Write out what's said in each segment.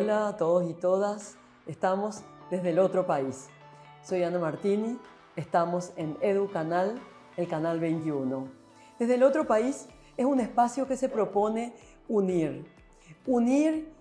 Hola a todos y todas, estamos desde el otro país. Soy Ana Martini, estamos en EduCanal, el canal 21. Desde el otro país es un espacio que se propone unir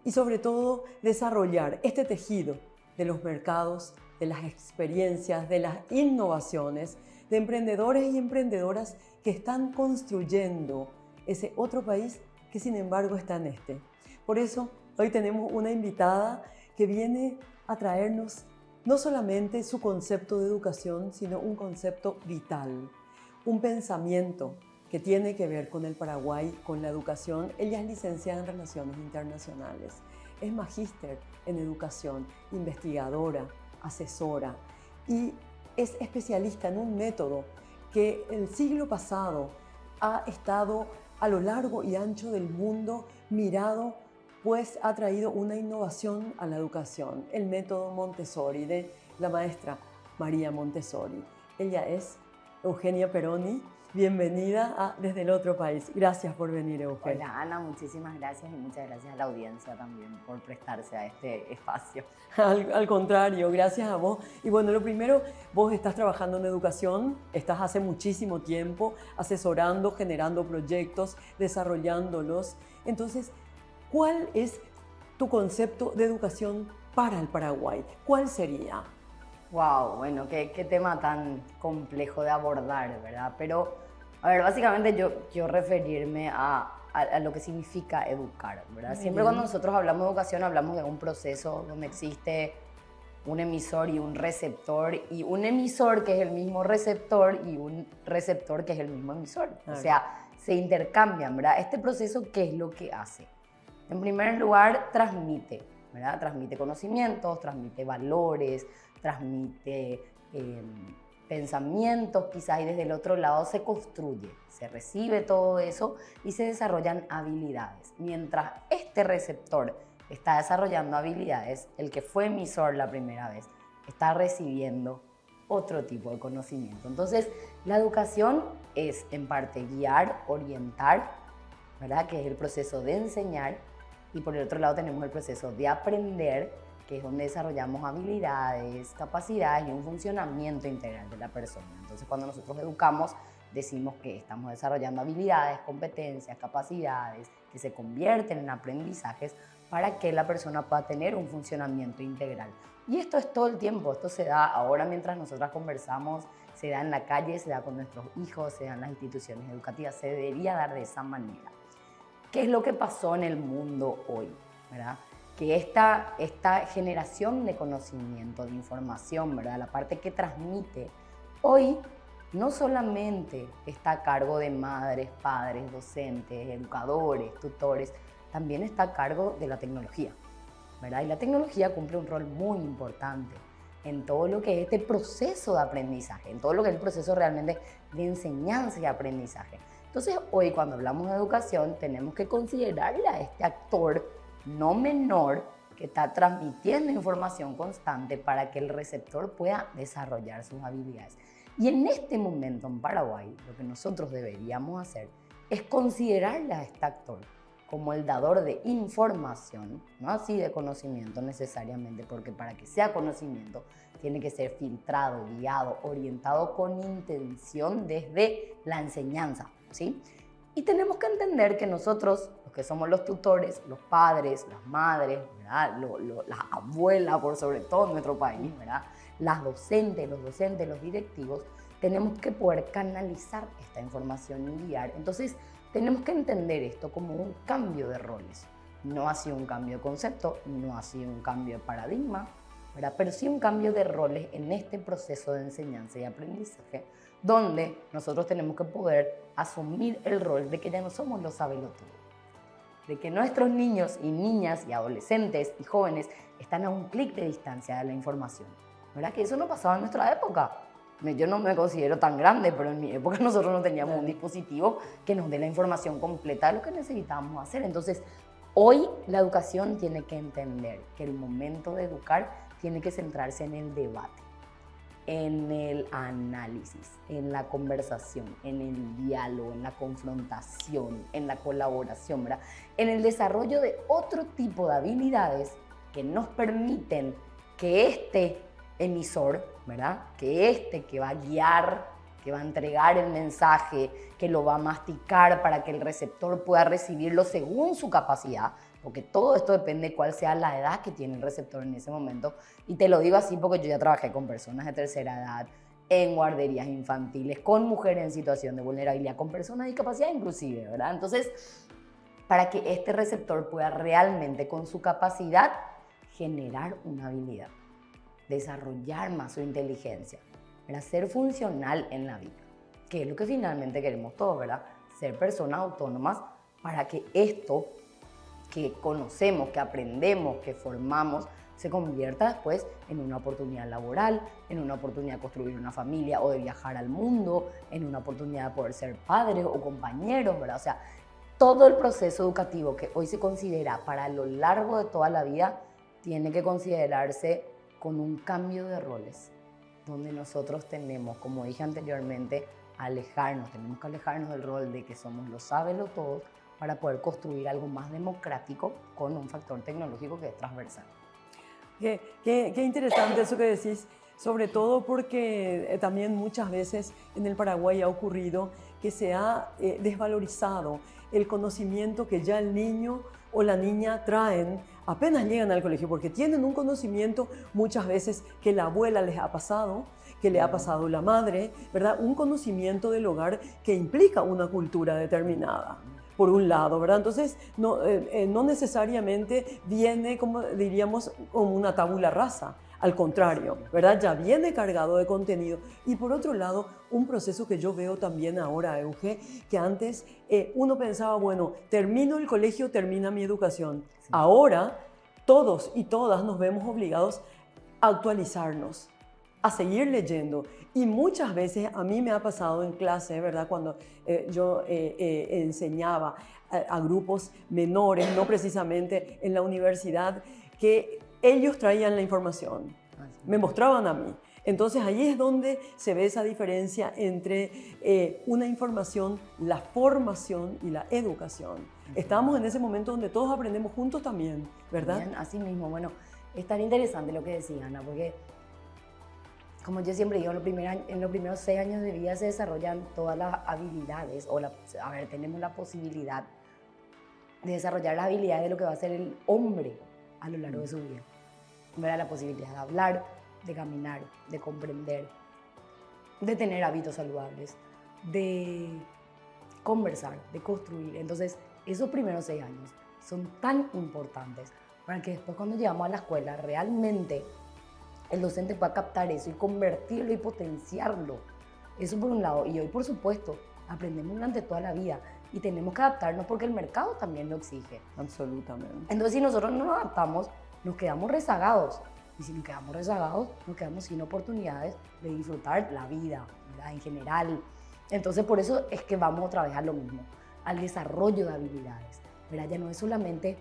y sobre todo desarrollar este tejido de los mercados, de las experiencias, de las innovaciones, de emprendedores y emprendedoras que están construyendo ese otro país que sin embargo está en este. Por eso hoy tenemos una invitada que viene a traernos no solamente su concepto de educación, sino un concepto vital, un pensamiento que tiene que ver con el Paraguay, con la educación. Ella es licenciada en Relaciones Internacionales, es magíster en educación, investigadora, asesora y es especialista en un método que el siglo pasado ha estado a lo largo y ancho del mundo mirado, pues ha traído una innovación a la educación, el método Montessori de la maestra María Montessori. Ella es Eugenia Peroni. Bienvenida Desde el Otro País. Gracias por venir, Eugenia. Hola Ana, muchísimas gracias y muchas gracias a la audiencia también por prestarse a este espacio. Al contrario, gracias a vos. Y bueno, lo primero, vos estás trabajando en educación, estás hace muchísimo tiempo asesorando, generando proyectos, desarrollándolos. Entonces, ¿cuál es tu concepto de educación para el Paraguay? ¿Cuál sería? Wow, bueno, qué tema tan complejo de abordar, ¿verdad? Pero, a ver, básicamente yo referirme a lo que significa educar, ¿verdad? Siempre cuando nosotros hablamos de educación hablamos de un proceso donde existe un emisor y un receptor, y un emisor que es el mismo receptor y un receptor que es el mismo emisor. O sea, se intercambian, ¿verdad? Este proceso, ¿qué es lo que hace? En primer lugar, transmite, ¿verdad? Transmite conocimientos, transmite valores, transmite pensamientos quizás, y desde el otro lado se construye, se recibe todo eso y se desarrollan habilidades. Mientras este receptor está desarrollando habilidades, el que fue emisor la primera vez está recibiendo otro tipo de conocimiento. Entonces, la educación es en parte guiar, orientar, ¿verdad? Que es el proceso de enseñar, y por el otro lado tenemos el proceso de aprender, que es donde desarrollamos habilidades, capacidades y un funcionamiento integral de la persona. Entonces, cuando nosotros educamos, decimos que estamos desarrollando habilidades, competencias, capacidades que se convierten en aprendizajes para que la persona pueda tener un funcionamiento integral. Y esto es todo el tiempo, esto se da ahora mientras nosotras conversamos, se da en la calle, se da con nuestros hijos, se da en las instituciones educativas, se debería dar de esa manera. ¿Qué es lo que pasó en el mundo hoy? ¿Verdad? Que esta generación de conocimiento, de información, ¿verdad? La parte que transmite, hoy no solamente está a cargo de madres, padres, docentes, educadores, tutores, también está a cargo de la tecnología, ¿verdad? Y la tecnología cumple un rol muy importante en todo lo que es este proceso de aprendizaje, en todo lo que es el proceso realmente de enseñanza y aprendizaje. Entonces, hoy cuando hablamos de educación, tenemos que considerarle a este actor no menor que está transmitiendo información constante para que el receptor pueda desarrollar sus habilidades. Y en este momento en Paraguay, lo que nosotros deberíamos hacer es considerarle a este actor como el dador de información, no así de conocimiento necesariamente, porque para que sea conocimiento tiene que ser filtrado, guiado, orientado con intención desde la enseñanza, ¿sí? Y tenemos que entender que nosotros, los que somos los tutores, los padres, las madres, ¿verdad? Las abuelas, por sobre todo en nuestro país, ¿verdad? Las docentes, los directivos, tenemos que poder canalizar esta información y guiar. Entonces, tenemos que entender esto como un cambio de roles. No ha sido un cambio de concepto, no ha sido un cambio de paradigma, ¿verdad? Pero sí un cambio de roles en este proceso de enseñanza y aprendizaje, donde nosotros tenemos que poder asumir el rol de que ya no somos los sabelotodos, de que nuestros niños y niñas y adolescentes y jóvenes están a un clic de distancia de la información, ¿verdad? Que eso no pasaba en nuestra época. Yo no me considero tan grande, pero en mi época nosotros no teníamos un dispositivo que nos dé la información completa de lo que necesitábamos hacer. Entonces, hoy la educación tiene que entender que el momento de educar tiene que centrarse en el debate, en el análisis, en la conversación, en el diálogo, en la confrontación, en la colaboración, ¿verdad? En el desarrollo de otro tipo de habilidades que nos permiten que este emisor, ¿verdad? Que va a guiar, que va a entregar el mensaje, que lo va a masticar para que el receptor pueda recibirlo según su capacidad, porque todo esto depende de cuál sea la edad que tiene el receptor en ese momento. Y te lo digo así porque yo ya trabajé con personas de tercera edad, en guarderías infantiles, con mujeres en situación de vulnerabilidad, con personas de discapacidad inclusive, ¿verdad? Entonces, para que este receptor pueda realmente, con su capacidad, generar una habilidad, desarrollar más su inteligencia, para ser funcional en la vida, que es lo que finalmente queremos todos, ¿verdad? Ser personas autónomas para que esto que conocemos, que aprendemos, que formamos, se convierta después en una oportunidad laboral, en una oportunidad de construir una familia o de viajar al mundo, en una oportunidad de poder ser padres o compañeros, ¿verdad? O sea, todo el proceso educativo que hoy se considera para lo largo de toda la vida tiene que considerarse con un cambio de roles, donde nosotros tenemos, como dije anteriormente, tenemos que alejarnos del rol de que somos los sábelos todos para poder construir algo más democrático con un factor tecnológico que es transversal. Qué interesante eso que decís, sobre todo porque también muchas veces en el Paraguay ha ocurrido que se ha desvalorizado el conocimiento que ya el niño o la niña traen apenas llegan al colegio, porque tienen un conocimiento muchas veces que la abuela les ha pasado, que le ha pasado la madre, ¿verdad? Un conocimiento del hogar que implica una cultura determinada, por un lado, ¿verdad? Entonces, no necesariamente viene, como diríamos, como una tabula rasa. Al contrario, ¿verdad? Ya viene cargado de contenido. Y por otro lado, un proceso que yo veo también ahora, Euge, que antes uno pensaba, bueno, termino el colegio, termina mi educación. Sí. Ahora, todos y todas nos vemos obligados a actualizarnos, a seguir leyendo. Y muchas veces a mí me ha pasado en clase, ¿verdad? Cuando yo enseñaba a grupos menores, no precisamente en la universidad, que ellos traían la información, me mostraban a mí. Entonces ahí es donde se ve esa diferencia entre una información, la formación y la educación. Estamos en ese momento donde todos aprendemos juntos también, ¿verdad? Bien, así mismo. Bueno, es tan interesante lo que decía Ana, porque como yo siempre digo, en los primeros 6 años de vida se desarrollan todas las habilidades, tenemos la posibilidad de desarrollar las habilidades de lo que va a ser el hombre a lo largo de su vida. ¿Verdad? La posibilidad de hablar, de caminar, de comprender, de tener hábitos saludables, de conversar, de construir. Entonces, esos primeros 6 años son tan importantes para que después cuando llegamos a la escuela realmente el docente pueda captar eso y convertirlo y potenciarlo. Eso por un lado. Y hoy, por supuesto, aprendemos durante toda la vida y tenemos que adaptarnos porque el mercado también lo exige. Absolutamente. Entonces, si nosotros no nos adaptamos, nos quedamos rezagados. Y si nos quedamos rezagados, nos quedamos sin oportunidades de disfrutar la vida, ¿verdad? En general. Entonces, por eso es que vamos otra vez a lo mismo, al desarrollo de habilidades, ¿verdad? Ya no es solamente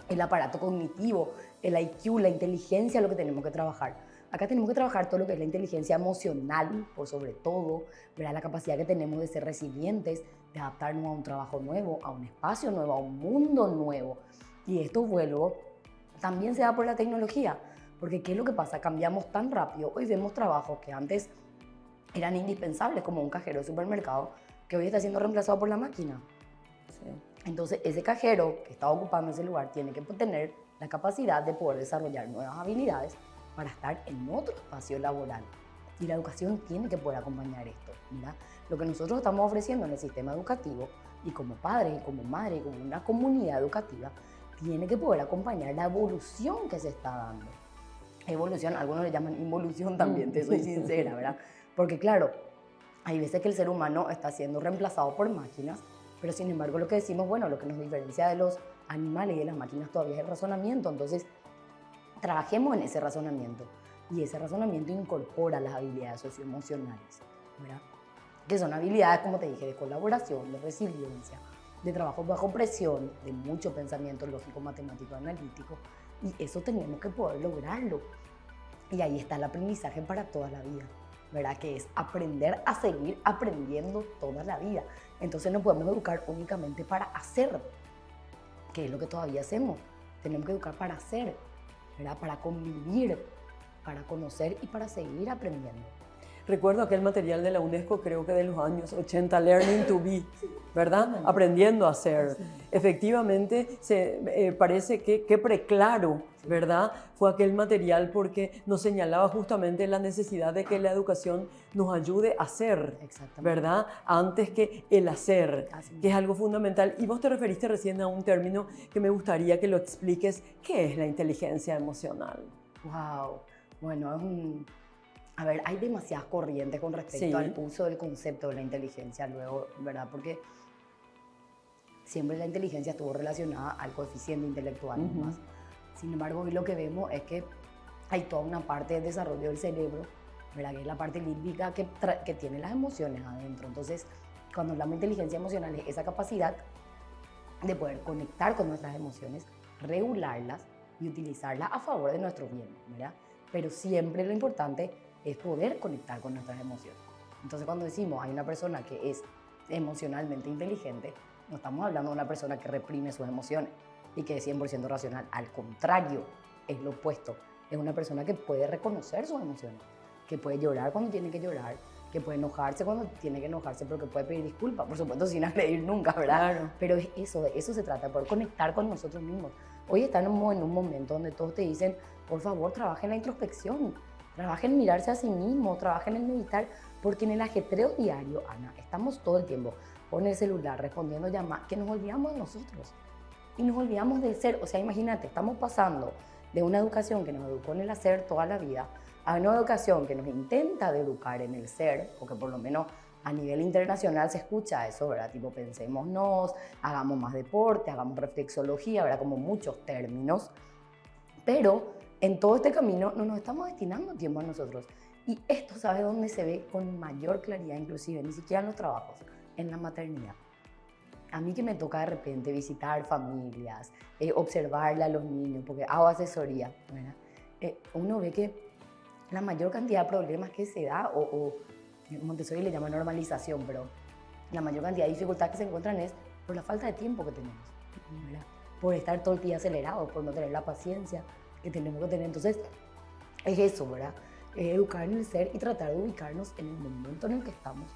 el aparato cognitivo, el IQ, la inteligencia lo que tenemos que trabajar. Acá tenemos que trabajar todo lo que es la inteligencia emocional, por sobre todo, ¿verdad? La capacidad que tenemos de ser resilientes, de adaptarnos a un trabajo nuevo, a un espacio nuevo, a un mundo nuevo. Y esto vuelvo también se da por la tecnología, porque ¿qué es lo que pasa? Cambiamos tan rápido, hoy vemos trabajos que antes eran indispensables, como un cajero de supermercado, que hoy está siendo reemplazado por la máquina. Sí. Entonces, ese cajero que está ocupando ese lugar tiene que tener la capacidad de poder desarrollar nuevas habilidades para estar en otro espacio laboral. Y la educación tiene que poder acompañar esto, ¿verdad? Lo que nosotros estamos ofreciendo en el sistema educativo, y como padres, y como madres, como una comunidad educativa, tiene que poder acompañar la evolución que se está dando. Evolución, algunos le llaman involución también, te soy sincera, ¿verdad? Porque claro, hay veces que el ser humano está siendo reemplazado por máquinas, pero sin embargo lo que decimos, bueno, lo que nos diferencia de los animales y de las máquinas todavía es el razonamiento. Entonces, trabajemos en ese razonamiento. Y ese razonamiento incorpora las habilidades socioemocionales, ¿verdad? Que son habilidades, como te dije, de colaboración, de resiliencia, de trabajo bajo presión, de mucho pensamiento lógico, matemático, analítico. Y eso tenemos que poder lograrlo. Y ahí está el aprendizaje para toda la vida, ¿verdad? Que es aprender a seguir aprendiendo toda la vida. Entonces no podemos educar únicamente para hacer, que es lo que todavía hacemos. Tenemos que educar para hacer. ¿verdad? Para convivir, para conocer y para seguir aprendiendo. Recuerdo aquel material de la UNESCO, creo que de los años 80, Learning to Be, ¿verdad? Aprendiendo a ser. Efectivamente, parece que preclaro, ¿verdad? Fue aquel material porque nos señalaba justamente la necesidad de que la educación nos ayude a ser, ¿verdad? Antes que el hacer, que es algo fundamental. Y vos te referiste recién a un término que me gustaría que lo expliques. ¿Qué es la inteligencia emocional? Wow, bueno, es un... A ver, hay demasiadas corrientes con respecto al uso del concepto de la inteligencia luego, ¿verdad? Porque siempre la inteligencia estuvo relacionada al coeficiente intelectual más. Sin embargo, hoy lo que vemos es que hay toda una parte del desarrollo del cerebro, ¿verdad? Que es la parte límbica que tiene las emociones adentro. Entonces, cuando hablamos de inteligencia emocional es esa capacidad de poder conectar con nuestras emociones, regularlas y utilizarlas a favor de nuestro bien, ¿verdad? Pero siempre lo importante es poder conectar con nuestras emociones. Entonces, cuando decimos hay una persona que es emocionalmente inteligente, no estamos hablando de una persona que reprime sus emociones y que es 100% racional. Al contrario, es lo opuesto. Es una persona que puede reconocer sus emociones, que puede llorar cuando tiene que llorar, que puede enojarse cuando tiene que enojarse, pero que puede pedir disculpas, por supuesto, sin agredir nunca, ¿verdad? Claro. Pero es eso, de eso se trata, de poder conectar con nosotros mismos. Hoy estamos en un momento donde todos te dicen, por favor, trabajen en la introspección, trabajen en mirarse a sí mismo, trabajen en meditar, porque en el ajetreo diario, Ana, estamos todo el tiempo con el celular respondiendo llamadas, que nos olvidamos de nosotros y nos olvidamos del ser. O sea, imagínate, estamos pasando de una educación que nos educó en el hacer toda la vida a una educación que nos intenta de educar en el ser, porque por lo menos a nivel internacional se escucha eso, ¿verdad? Tipo, pensémonos, hagamos más deporte, hagamos reflexología, ¿verdad? Como muchos términos, pero en todo este camino no nos estamos destinando tiempo a nosotros. Y esto, ¿sabe dónde se ve con mayor claridad? Inclusive, ni siquiera en los trabajos, en la maternidad. A mí que me toca de repente visitar familias, observarle a los niños, porque hago asesoría, ¿verdad? Uno ve que la mayor cantidad de problemas que se da, o Montessori le llama normalización, pero la mayor cantidad de dificultades que se encuentran es por la falta de tiempo que tenemos, ¿verdad? Por estar todo el día acelerados, por no tener la paciencia que tenemos que tener. Entonces, es eso, ¿verdad? Educar en el ser y tratar de ubicarnos en el momento en el que estamos,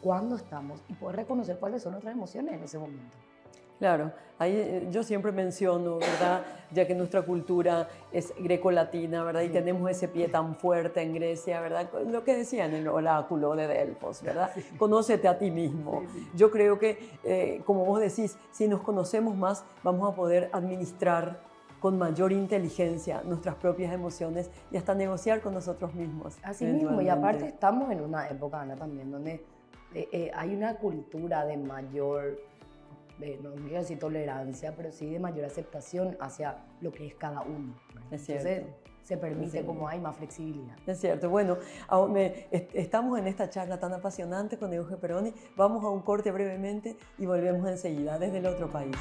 cuándo estamos y poder reconocer cuáles son nuestras emociones en ese momento. Claro, ahí yo siempre menciono, ¿verdad? Ya que nuestra cultura es grecolatina, ¿verdad? Y tenemos ese pie tan fuerte en Grecia, ¿verdad? Lo que decían en el oráculo de Delfos, ¿verdad? Conócete a ti mismo. Yo creo que, como vos decís, si nos conocemos más, vamos a poder administrar con mayor inteligencia nuestras propias emociones y hasta negociar con nosotros mismos. Así mismo, y aparte estamos en una época, Ana, también donde hay una cultura de mayor, no quiero decir tolerancia, pero sí de mayor aceptación hacia lo que es cada uno. Es cierto. Entonces se permite como hay más flexibilidad. Es cierto. Bueno, estamos en esta charla tan apasionante con Euge Peroni. Vamos a un corte brevemente y volvemos enseguida desde el otro país.